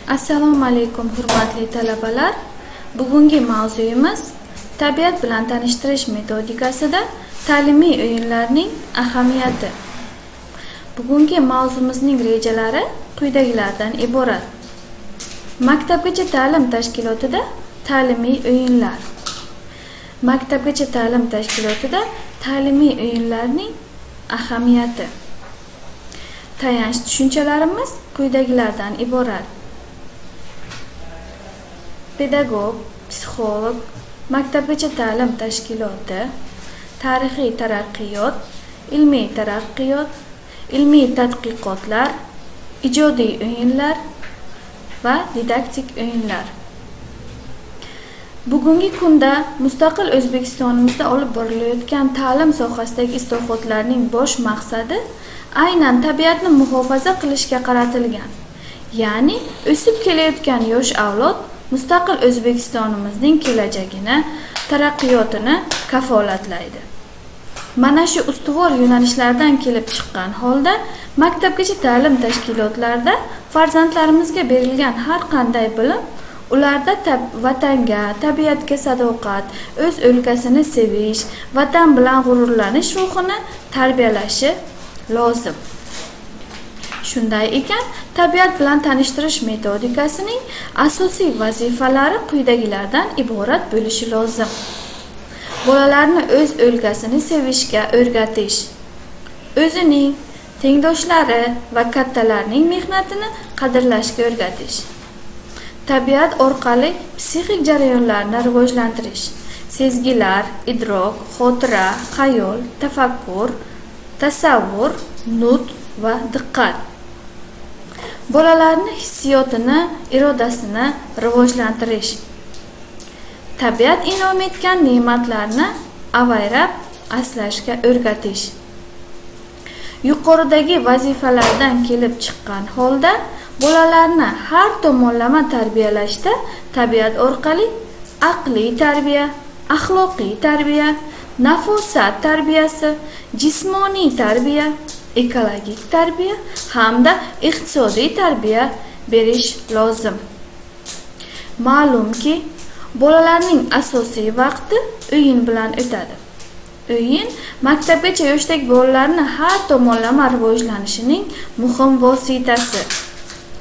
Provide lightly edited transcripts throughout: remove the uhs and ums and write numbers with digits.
Assalomu alaykum hurmatli talabalar. Bugungi mavzuyimiz tabiat bilan tanishtirish metodikasida ta'limiy o'yinlarning ahamiyati. Bugungi mavzumizning rejalari quyidagilardan iborat. Maktabgacha ta'lim tashkilotida ta'limiy o'yinlar. Maktabgacha ta'lim tashkilotida ta'limiy o'yinlarning ahamiyati. Tayanch tushunchalarimiz quyidagilardan iborat. Pedagog, psixolog, maktabgacha ta'lim tashkiloti, tarixiy taraqqiyot, ilmiy taraqqiyot, ilmiy tadqiqotlar, ijodiy o'yinlar va didaktik o'yinlar. Bugungi kunda mustaqil O'zbekistonimizda olib borilayotgan ta'lim sohasidagi islohotlarning bosh maqsadi aynan tabiatni muhofaza qilishga qaratilgan. Ya'ni o'sib kelayotgan yosh avlod mustaqil O'zbekistonimizning kelajagini, taraqqiyotini kafolatlaydi. Mana shu ustuvor yo'nalishlardan kelib chiqqan holda maktabgacha ta'lim tashkilotlarida farzandlarimizga berilgan har qanday bilim ularda vatanga, tabiatga sadoqat, o'z o'lkasini sevish, vatan bilan g'ururlanish ruhini tarbiyalashi lozim. Shunday ekan, tabiat bilan tanishtirish metodikasining asosiy vazifalari quyidagilardan iborat bo'lishi lozim. Bolalarni o'z o'lkasini sevishga o'rgatish, o'zining, tengdoshlari va kattalarning mehnatini qadrlashga o'rgatish. Tabiat orqali psixik jarayonlarni rivojlantirish, sezgilar, idrok, xotira, xayol, tafakkur, tasavvur, nutq va diqqat. Bolalarni hissiyotini, irodasini rivojlantirish. Tabiat in'om etgan ne'matlarni avayrab asrashga o'rgatish. Yuqoridagi vazifalardan kelib chiqqan holda bolalarni har tomonlama tarbiyalashda tabiat orqali aqliy tarbiya, axloqiy tarbiya, nafosat tarbiyasi, jismoniy tarbiya, ekologik tarbiya hamda iqtisodiy tarbiya berish lozim. Ma'lumki, bolalarning asosiy vaqti o'yin bilan o'tadi. O'yin maktabgacha yoshdagi bolalarni har tomonlama rivojlanishining muhim vositasi.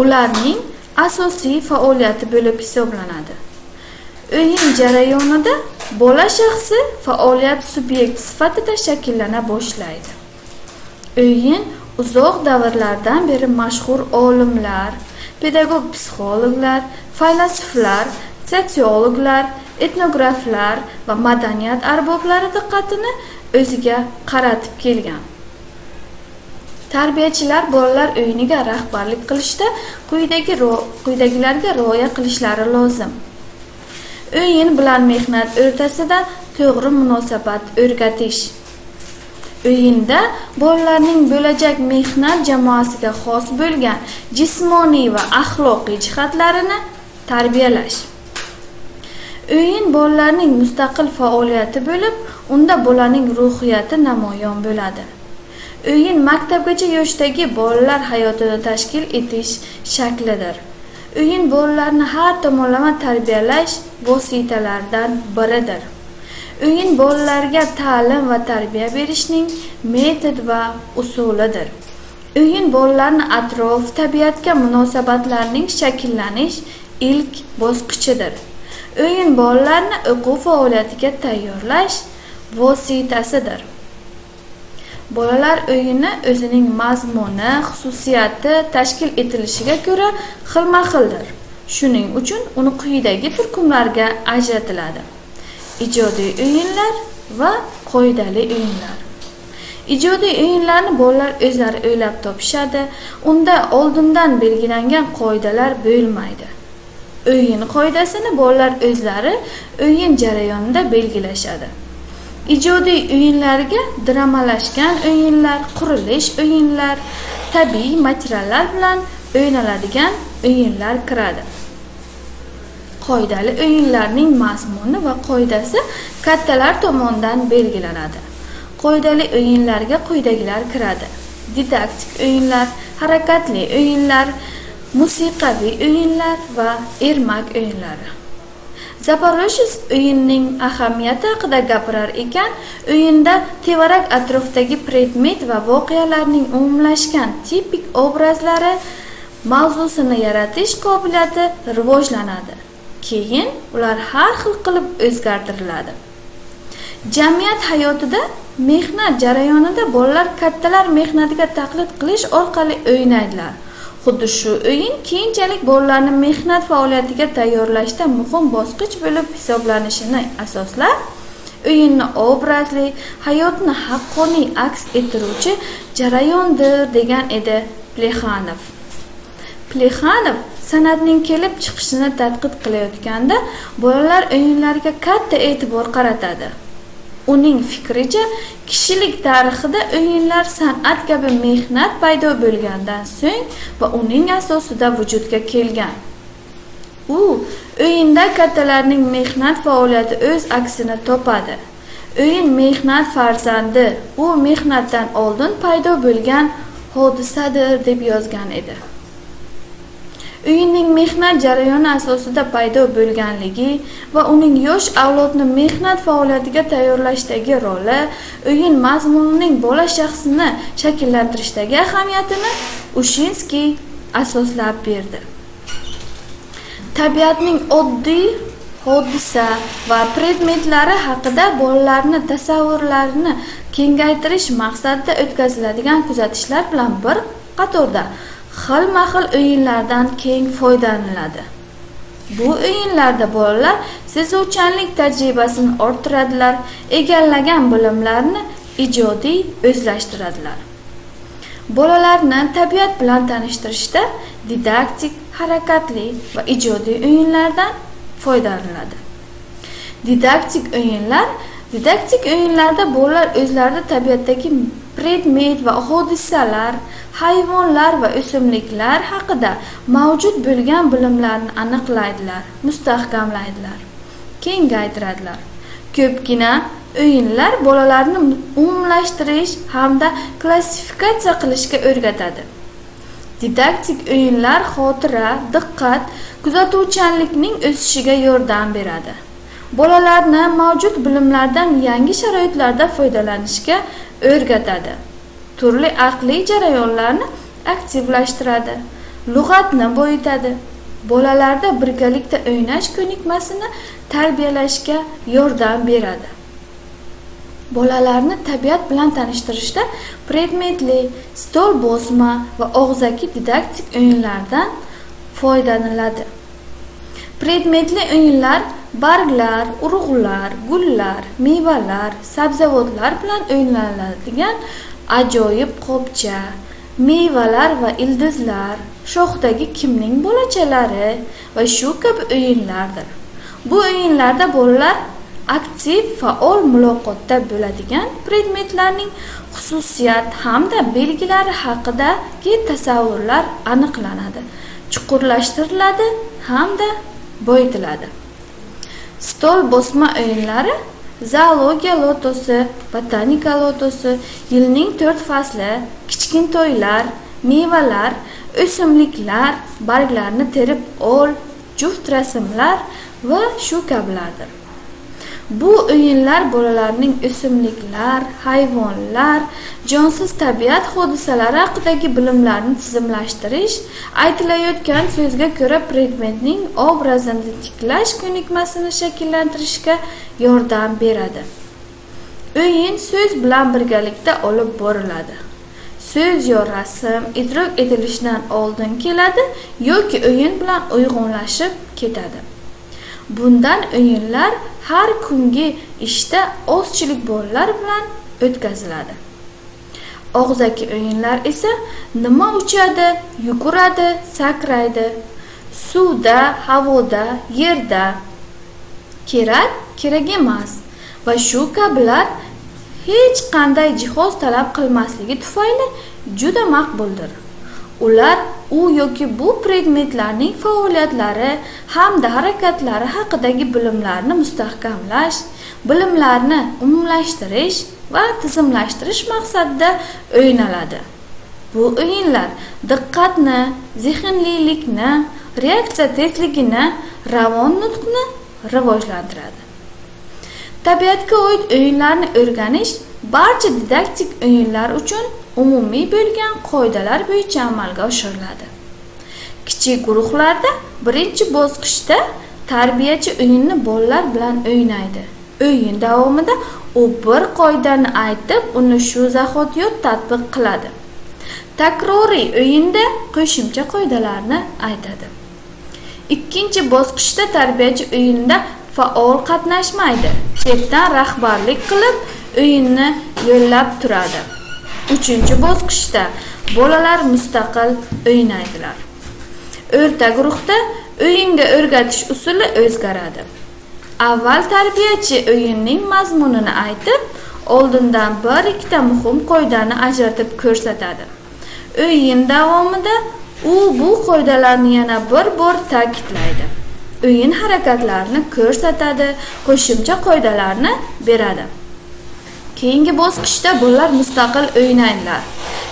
Ularning asosiy faoliyati bo'lib hisoblanadi. O'yin jarayonida bola shaxsi faoliyat subyekti sifatida shakllana boshlaydi. O'yin uzoq davrlardan beri mashhur olimlar, pedagog psixologlar, faylasuflar, sotsiologlar, etnograflar va madaniyat arboblari diqqatini o'ziga qaratib kelgan. Tarbiyachilar bolalar o'yiniga rahbarlik qilishda quyidagilarga rioya qilishlari lozim. O'yin bilan mehnat o'rtasida to'g'ri munosabat o'rgatish. O'yinda bolalarning bo'lajak mehnat jamoasiga xos bo'lgan jismoniy va axloqiy jihatlarini tarbiyalash. O'yin bolalarning mustaqil faoliyati bo'lib, unda bolaning ruhiyati namoyon bo'ladi. O'yin maktabgacha yoshdagi bolalar hayotini tashkil etish shaklidir. O'yin bolalarni har tomonlama tarbiyalash vositalaridan biridir. O'yin bolalarga ta'lim va tarbiya berishning metod va usulidir. O'yin bolalarni atrof, tabiatga munosabatlarning shakllanish ilk bosqichidir. O'yin bolalarni o'quv faoliyatiga tayyorlash vositasidir. Bolalar o'yini o'zining mazmuni, xususiyati tashkil etilishiga ko'ra xilma-xildir. Shuning uchun uni quyidagi turkumlarga ajratiladi. Ijodiy o'yinlar va qoidali o'yinlar. Ijodiy o'yinlarni bolalar o'zlari o'ylab topishadi. Unda oldindan belgilangan qoidalar bo'lmaydi. O'yin qoidasini bolalar o'zlari o'yin jarayonida belgilashadi. Ijodiy o'yinlarga dramalashgan o'yinlar, qurilish o'yinlar, tabiiy materiallar bilan o'ynaladigan o'yinlar kiradi. Qoidali o'yinlarning mazmuni va qoidasi kattalar tomonidan belgilanadi. Qoidali o'yinlarga quyidagilar kiradi: didaktik o'yinlar, harakatli o'yinlar, musiqiy o'yinlar va ermak o'yinlari. Zaporojets o'yinining ahamiyati haqida gapirar ekan, o'yinda tevarak atrofdagi predmet va voqealarning umumlashgan tipik obrazlari mavzusini yaratish qobiliyati rivojlanadi. Keyin ular har xil qilib o'zgartiriladi. Jamiyat hayotida mehnat jarayonida bolalar kattalar mehnatiga taqlid qilish orqali o'ynaydilar. Xuddi shu o'yin keyinchalik bolalarni mehnat faoliyatiga tayyorlashda muhim bosqich bo'lib hisoblanishini asoslab, o'yinni obrazli, hayotni haqqoniy aks ettiruvchi jarayondir degan edi Plexanov. Plexanov san'atning kelib chiqishini tadqiq qilayotganda bolalar o'yinlariga katta e'tibor qaratadi. Uning fikricha, kishilik tarixida o'yinlar san'at kabi mehnat paydo bo'lgandan so'ng va uning asosida vujudga kelgan. U o'yinda kattalarning mehnat faoliyati o'z aksini topadi. O'yin mehnat farzandi, u mehnatdan oldin paydo bo'lgan hodisadir deb yozgan edi. O'yinning mehnat jarayoni asosida paydo bo'lganligi va uning yosh avlodni mehnat faoliyatiga tayyorlashdagi roli, o'yin mazmunining bola shaxsini shakllantirishdagi ahamiyatini Ushinskiy asoslab berdi. Tabiatning oddiy hodisa va predmetlari haqida bolalarning tasavvurlarini kengaytirish maqsadida o'tkaziladigan kuzatishlar bilan bir qatorda xilma-xil o'yinlardan keng foydalaniladi. Bu o'yinlarda bolalar sezuvchanlik tajribasini orttiradilar, egallagan bilimlarini ijodiy o'zlashtiradilar. Bolalarni tabiat bilan tanishtirishda didaktik, harakatli va ijodiy o'yinlardan foydalaniladi. Didaktik o'yinlarda bolalar o'zlarida tabiatdagi predmet va hodisalar, hayvonlar va o'simliklar haqida mavjud bo'lgan bilimlarni aniqlaydilar, mustahkamlaydilar, kengaytiradilar. Ko'pgina o'yinlar bolalarni umumlashtirish hamda klassifikatsiya qilishga o'rgatadi. Didaktik o'yinlar xotira, diqqat, kuzatuvchanlikning o'sishiga yordam beradi. Bolalarni mavjud bilimlardan yangi sharoitlarda foydalanishga o'rgatadi. Turli aqliy jarayonlarni aktivlashtiradi, lug'atni boyitadi. Bolalarda birgalikda o'ynash ko'nikmasini tarbiyalashga yordam beradi. Bolalarni tabiat bilan tanishtirishda predmetli, stol bosma va og'zaki didaktik o'yinlardan foydalaniladi. Predmetli o'yinlar barglar, urug'lar, gullar, mevalar, sabzavotlar bilan o'ynaladigan ajoyib qopcha, mevalar va ildizlar, shoxdagi kimning bolachalari va shu kabi o'yinlardir. Bu o'yinlarda bolalar aktiv, faol muloqotda bo'ladigan predmetlarning xususiyat hamda belgilari haqidagi tasavvurlar aniqlanadi, chuqurlashtiriladi hamda boyitiladi. Stol bosma o'yinlari zoologiya lotosi, botanika lotosi, yilning 4 fasli, kichkintoylar, mevalar, o'simliklar, barglarni terib ol, juft rasmlar va shu kabilardir. Bu o'yinlar bolalarning o'simliklar, hayvonlar, jonsiz tabiat hodisalari haqidagi bilimlarini tizimlashtirish, aytilayotgan so'zga ko'ra predmetning obrazini tiklash ko'nikmasini shakllantirishga yordam beradi. O'yin so'z bilan birgalikda olib boriladi. So'z yo rasm idrok etilishidan oldin keladi yoki o'yin bilan uyg'unlashib ketadi. Bundan o'yinlar har kungi ishda ozchilik bolalar bilan o'tkaziladi. Og'zaki o'yinlar esa nima uchadi, yuguradi, sakraydi, suvda, havoda, yerda, kerak emas va shu kabilar hech qanday jihoz talab qilmasligi tufayli juda maqbuldir. Ular u yoki bu predmetlarning faoliyatlari hamda harakatlari haqidagi bilimlarni mustahkamlash, bilimlarni umumlashtirish va tizimlashtirish maqsadida o'ynaladi. Bu o'yinlar diqqatni, zehnlilikni, reaksiya tezligini, ravon nutqni rivojlantiradi. Tabiatga oid o'yinlarni o'rganish barcha didaktik o'yinlar uchun umumiy bo'lgan qoidalar bo'yicha amalga oshiriladi. Kichik guruhlarda birinchi bosqichda tarbiyachi o'yinni bolalar bilan o'ynaydi. O'yin davomida u bir qoidani aytib, uni shu zahotiyoq tatbiq qiladi. Takroriy o'yinda qo'shimcha qoidalarni aytadi. Ikkinchi bosqichda tarbiyachi o'yinda faol qatnashmaydi. Chetdan rahbarlik qilib, o'yinni yo'llab turadi. Uchinchi bosqichda bolalar mustaqil o'ynaydilar. O'rta guruhda o'yinga o'rgatish usuli o'zgaradi. Avval tarbiyachi o'yinning mazmunini aytib, oldindan bir ikkita muhim qoidani ajratib ko'rsatadi. O'yin davomida u bu qoidalarni yana bir bor ta'kidlaydi. O'yin harakatlarini ko'rsatadi, qo'shimcha qoidalarni beradi. Keyingi bosqichda bolalar mustaqil o'ynaydilar.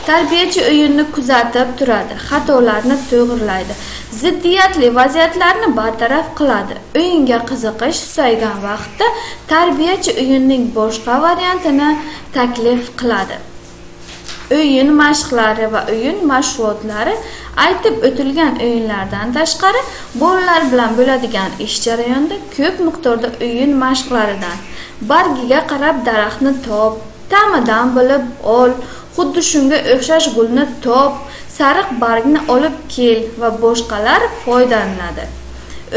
Tarbiyachi o'yinni kuzatib turadi, xatolarni to'g'rilaydi, ziddiyatli vaziyatlarni bartaraf qiladi. O'yinga qiziqish susaygan vaqtda tarbiyachi o'yinning boshqa variantini taklif qiladi. O'yin mashqlari va o'yin mashg'ulotlari aytib o'tilgan o'yinlardan tashqari bolalar bilan bo'ladigan ish jarayonida ko'p miqdorda o'yin mashqlaridan bargiga qarab daraxtni top, ta'midan bilib ol, xuddi shunga o'xshash gulni top, sariq bargni olib kel va boshqalar foydalanadi.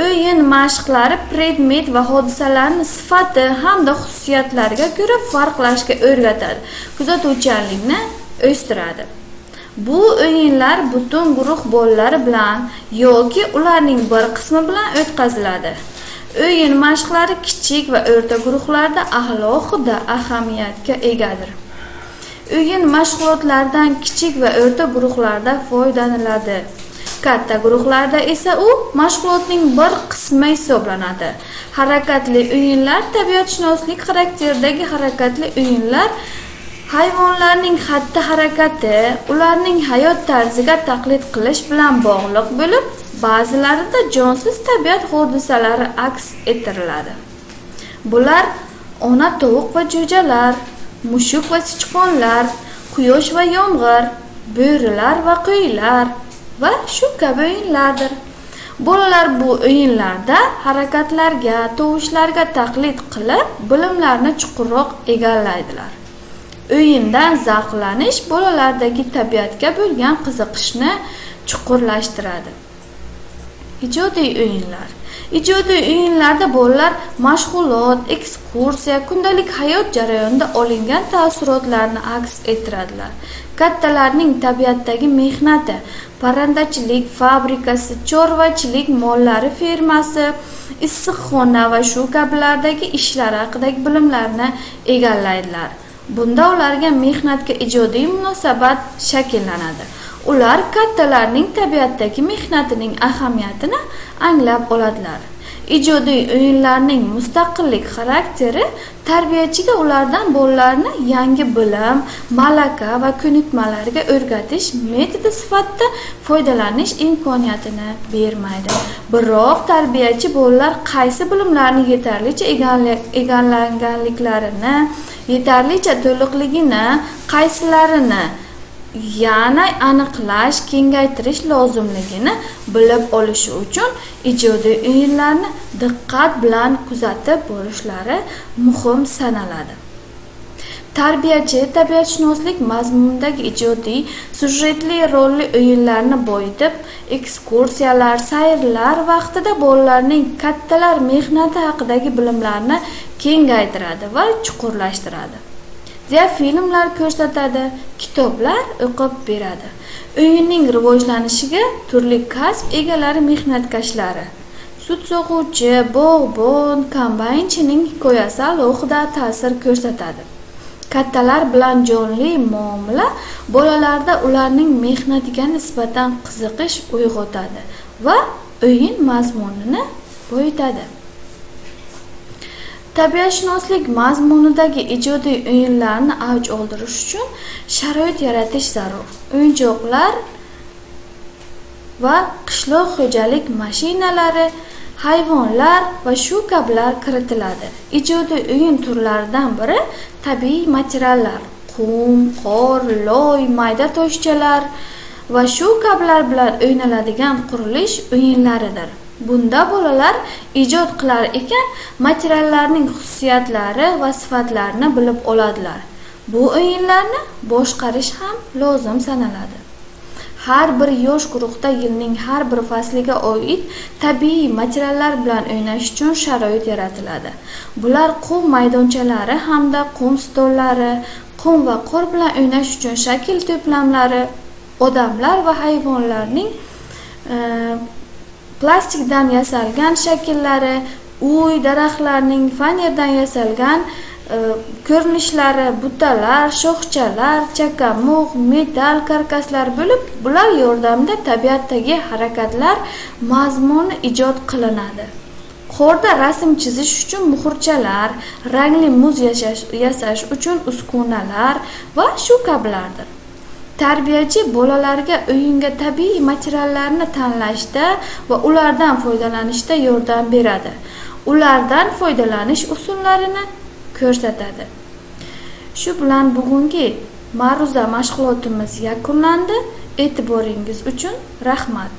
O'yin mashqlari predmet va hodisalarning sifati hamda xususiyatlariga ko'ra farqlashga o'rgatadi, kuzatuvchanlikni o'stiradi. Bu o'yinlar butun guruh bolalari bilan yoki ularning bir qismi bilan o'tkaziladi. O'yin mashqlari kichik va o'rta guruhlarda alohida ahamiyatga egadir. O'yin mashg'ulotlaridan kichik va o'rta guruhlarda foydalaniladi. Katta guruhlarda esa u mashg'ulotning bir qismi hisoblanadi. Harakatli o'yinlar tabiatshunoslik xarakteridagi harakatli o'yinlar hayvonlarning xatti-harakati, ularning hayot tarziga taqlid qilish bilan bog'liq bo'lib, ba'zilarida jonsiz tabiat hodisalari aks ettiriladi. Bular ona tovuq va jo'jalar, mushuk va sichqonlar, quyosh va yomg'ir, bo'rilar va qo'ylar va shu kabi o'yinlardir. Bolalar bu o'yinlarda harakatlarga, tovushlarga taqlid qilib, bilimlarni chuqurroq egallaydilar. O'yindan zavqlanish bolalardagi tabiatga bo'lgan qiziqishni chuqurlashtiradi. Ijodiy o'yinlar. Ijodiy o'yinlarda bolalar mashg'ulot, ekskursiya, kundalik hayot jarayonida olingan taassurotlarni aks ettiradilar. Kattalarning tabiatdagi mehnati, parrandachilik fabrikasi, chorvachilik mollari fermasi, issiqxona va shu kabilardagi ishlar haqidagi bilimlarni egallaydilar. Bunda ularga mehnatga ijodiy munosabat shakllanadi. Ular kattalarning tabiatdagi mehnatining ahamiyatini anglab oladilar. Ijodiy o'yinlarning mustaqillik xarakteri tarbiyachiga ulardan bolalarni yangi bilim, malaka va ko'nikmalarga o'rgatish metodi sifatida foydalanish imkoniyatini bermaydi. Biroq tarbiyachi bolalar qaysi bilimlarni yetarlicha egallaganliklarini, yetarlicha to'liqligini, qaysilarini yana aniqlash, kengaytirish lozimligini bilib olishi uchun ijodiy o'yinlarni diqqat bilan kuzatib borishlari muhim sanaladi. Tarbiyachi tabiatshunoslik mazmunidagi ijodiy, sujetli rolli o'yinlarni boyitib, ekskursiyalar, sayrlar vaqtida bolalarning kattalar mehnati haqidagi bilimlarini kengaytiradi va chuqurlashtiradi. Filmlar ko'rsatadi, kitoblar o'qib beradi. O'yinning rivojlanishiga turli kasb egalari mehnatkashlari, sut sog'uvchi, bog'bon, kombaynchining hikoyasi alohida ta'sir ko'rsatadi. Kattalar bilan jonli muomala bolalarda ularning mehnatiga nisbatan qiziqish uyg'otadi va o'yin mazmunini boyitadi. Tabiatshunoslik mazmunidagi ijodiy o'yinlarni avj oldirish uchun sharoit yaratish zarur. O'yinchoqlar va qishloq xo'jalik mashinalari, hayvonlar va shu kabilar kiritiladi. Ijodiy o'yin turlaridan biri tabiiy materiallar, qum, qor, loy, mayda toshchalar va shu kabilar bilan o'ynaladigan qurilish o'yinlaridir. Bunda bolalar ijod qilar ekan, materiallarning xususiyatlari va sifatlarini bilib oladilar. Bu o'yinlarni boshqarish ham lozim sanaladi. Har bir yosh guruhda yilning har bir fasliga oid tabiiy materiallar bilan o'ynash uchun sharoit yaratiladi. Bular qum maydonchalari hamda qum stollari, qum va qor bilan o'ynash uchun shakl to'plamlari, odamlar va hayvonlarning plastikdan yasalgan shakllari, uy, daraxtlarning fanerdan yasalgan ko'rinishlari, butalar, shoxchalar, chaqamoq, metall karkaslar bo'lib, bular yordamida tabiatdagi harakatlar mazmuni ijod qilinadi. Qorda rasm chizish uchun muxurchalar, rangli muz yasash uchun uskunalar va shu kabilardir. Tarbiyachi bolalarga o'yinga tabiiy materiallarni tanlashda va ulardan foydalanishda yordam beradi. Ulardan foydalanish usullarini ko'rsatadi. Shu bilan bugungi ma'ruza mashg'ulotimiz yakunlandi. E'tiboringiz uchun rahmat.